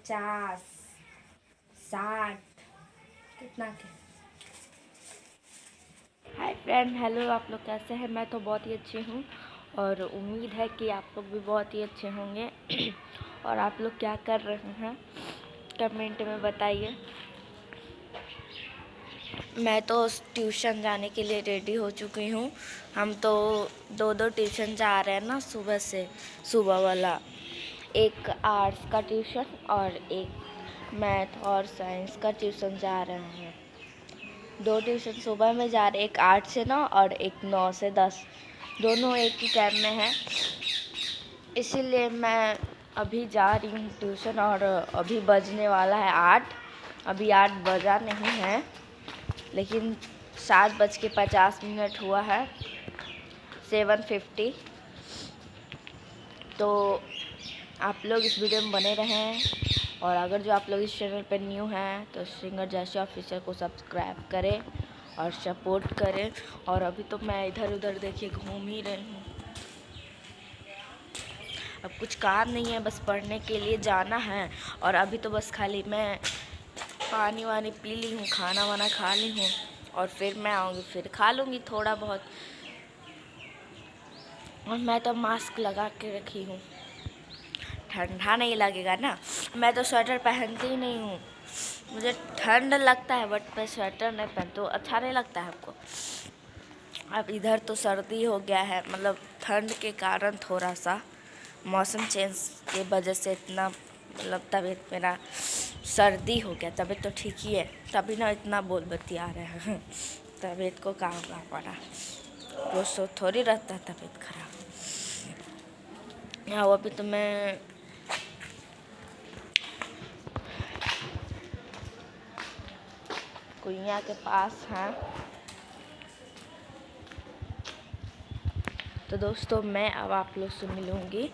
50, 60 कितना के। Hi friend, hello, आप लोग कैसे हैं? मैं तो बहुत ही अच्छी हूँ और उम्मीद है कि आप लोग भी बहुत ही अच्छे होंगे। और आप लोग क्या कर रहे हैं कमेंट में बताइए। मैं तो ट्यूशन जाने के लिए रेडी हो चुकी हूँ। हम तो दो ट्यूशन जा रहे हैं ना सुबह से, सुबह वाला एक आर्ट्स का ट्यूशन और एक मैथ और साइंस का ट्यूशन जा रहे हैं। 2 ट्यूशन सुबह में जा रहे, एक 8 से 9 और एक 9 से 10, दोनों एक ही टाइम में है। इसीलिए मैं अभी जा रही हूँ ट्यूशन और अभी बजने वाला है 8। अभी 8 बजा नहीं है, लेकिन 7:50 हुआ है, 7:50। तो आप लोग इस वीडियो में बने रहें और अगर जो आप लोग इस चैनल पर न्यू हैं तो सिंगर जैसी ऑफिशियल को सब्सक्राइब करें और सपोर्ट करें। और अभी तो मैं इधर उधर देखिए घूम ही रही हूँ। अब कुछ काम नहीं है, बस पढ़ने के लिए जाना है। और अभी तो बस खाली मैं पानी वानी पी ली हूँ, खाना वाना खा ली हूँ और फिर मैं आऊँगी, फिर खा लूँगी थोड़ा बहुत। और मैं तो मास्क लगा के रखी हूँ, ठंडा नहीं लगेगा ना। मैं तो स्वेटर पहनती ही नहीं हूँ, मुझे ठंड लगता है, बट मैं स्वेटर नहीं पहनती हूँ। अच्छा नहीं लगता है आपको? अब इधर तो सर्दी हो गया है, मतलब ठंड के कारण थोड़ा सा मौसम चेंज के वजह से इतना मतलब तबीयत मेरा सर्दी हो गया। तबीयत तो ठीक ही है, तभी ना इतना बोल बतिया रहे हैं। तबीयत को क्या होगा पड़ा, रोज तो थोड़ी रहता है तबीयत खराब। हाँ, अभी तो मैं कुइया के पास हैं। तो दोस्तों, मैं अब आप लोग से मिलूँगी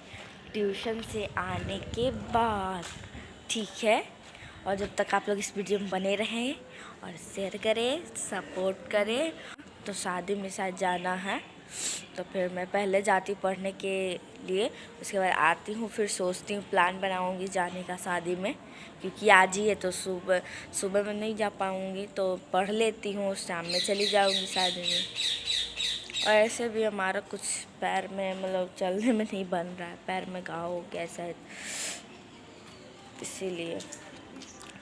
ट्यूशन से आने के बाद, ठीक है? और जब तक आप लोग इस वीडियो में बने रहें और शेयर करें, सपोर्ट करें। तो शादी में शायद जाना है, तो फिर मैं पहले जाती पढ़ने के लिए, उसके बाद आती हूँ, फिर सोचती हूँ, प्लान बनाऊँगी जाने का शादी में, क्योंकि आज ही है तो सुबह में नहीं जा पाऊँगी, तो पढ़ लेती हूँ, शाम में चली जाऊँगी शादी में। और ऐसे भी हमारा कुछ पैर में मतलब चलने में नहीं बन रहा है, पैर में घाव हो गया शायद, इसीलिए।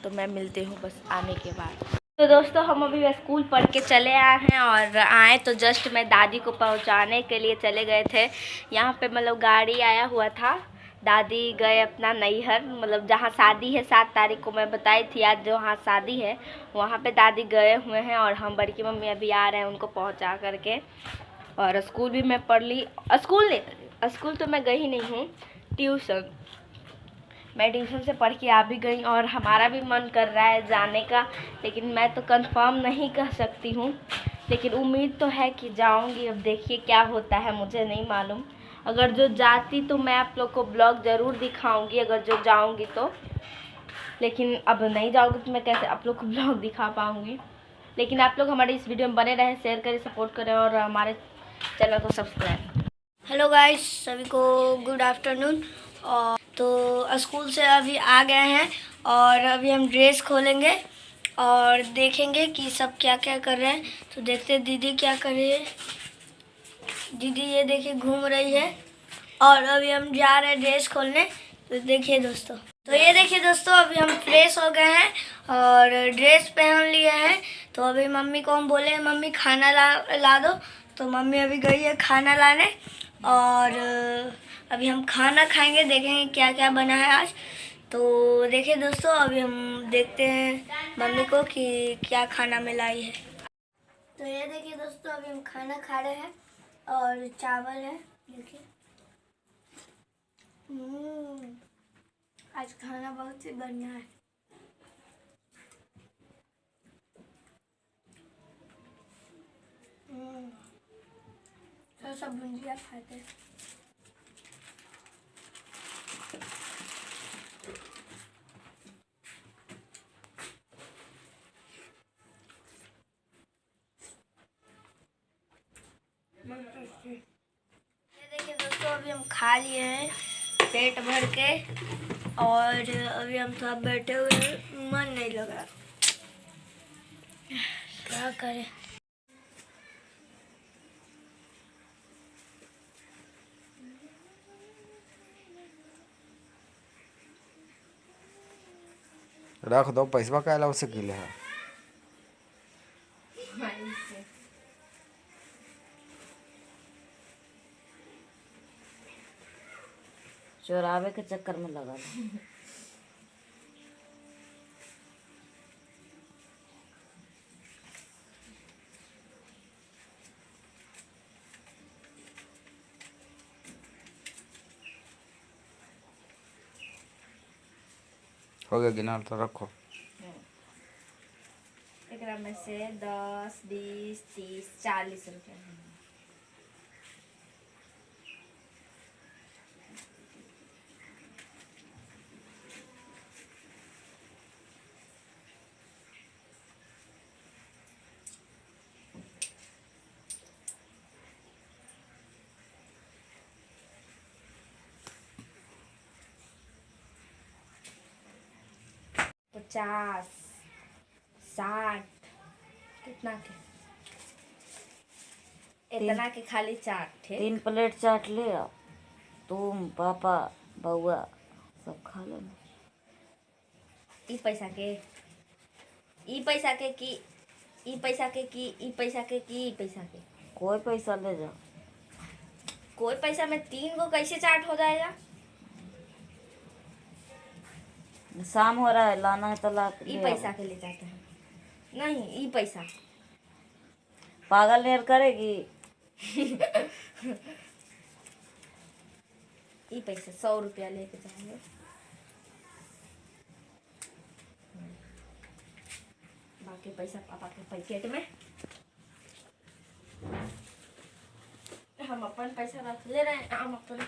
तो मैं मिलती हूँ बस आने के बाद। तो दोस्तों, हम अभी स्कूल पढ़ के चले आए हैं और आए तो जस्ट मैं दादी को पहुँचाने के लिए चले गए थे। यहाँ पे मतलब गाड़ी आया हुआ था, दादी गए अपना नैहर, मतलब जहाँ शादी है 7 तारीख को मैं बताई थी, आज जहाँ शादी है वहाँ पे दादी गए हुए हैं और हम बड़की मम्मी अभी आ रहे हैं उनको पहुँचा करके। और स्कूल भी मैं पढ़ ली, स्कूल तो मैं गई नहीं हूँ, ट्यूशन मैं ट्यूशन से पढ़ के आ भी गई और हमारा भी मन कर रहा है जाने का, लेकिन मैं तो कंफर्म नहीं कह सकती हूँ, लेकिन उम्मीद तो है कि जाऊँगी। अब देखिए क्या होता है, मुझे नहीं मालूम। अगर जो जाती तो मैं आप लोग को ब्लॉग ज़रूर दिखाऊँगी, अगर जो जाऊँगी तो। लेकिन अब नहीं जाऊँगी तो मैं कैसे आप लोग को ब्लॉग दिखा पाऊँगी। लेकिन आप लोग हमारे इस वीडियो में बने रहें, शेयर करें, सपोर्ट करें और हमारे चैनल को सब्सक्राइब। हेलो गाइस, सभी को गुड आफ्टरनून। और तो स्कूल से अभी आ गए हैं और अभी हम ड्रेस खोलेंगे और देखेंगे कि सब क्या क्या कर रहे हैं। तो देखते हैं दीदी क्या कर रही है। दीदी ये देखिए घूम रही है और अभी हम जा रहे हैं ड्रेस खोलने। तो देखिए दोस्तों, तो ये देखिए दोस्तों, अभी हम फ्रेश हो गए हैं और ड्रेस पहन लिए हैं। तो अभी मम्मी को हम बोले मम्मी खाना ला दो, तो मम्मी अभी गई है खाना लाने और अभी हम खाना खाएंगे, देखेंगे क्या क्या बना है आज। तो देखिए दोस्तों, अभी हम देखते हैं मम्मी को कि क्या खाना में लाई है। तो ये देखिए दोस्तों, अभी हम खाना खा रहे हैं और चावल है, देखिए। आज खाना बहुत ही बढ़िया है। तो सब भुंजिया खाते हैं। ये देखिए दोस्तों, अभी हम खा लिए हैं पेट भर के और अभी हम सब बैठे हुए हैं, मन नहीं लग रहा, क्या करें। रख दो पैसा का अलाउ से किले है। चोरावे के चक्कर में लगा लो। हो गया गिना तो रखो। एकरा में से 10, 20, 30, 40 रुपया। पचास, 60, कितना के? इतना के खाली चाट थे। 3 प्लेट चाट ले आओ, तुम पापा बउआ सब खा लेना। ई पैसा के, ई पैसा के की, ई पैसा के की, ई पैसा के की, ई पैसा के कोई पैसा ले जाओ। कोई पैसा में 3 गो कैसे चाट हो जाएगा? शाम हो रहा है, लाना है तो ला के ई ले पैसा आओ। के ले जाते हैं। नहीं, ई पैसा पागल नेर करेगी। ई पैसा 100 रुपया लेके जाएंगे। बाकी पैसा पापा के पैकेट में। हम अपन पैसा रख ले रहे हैं, हम अपन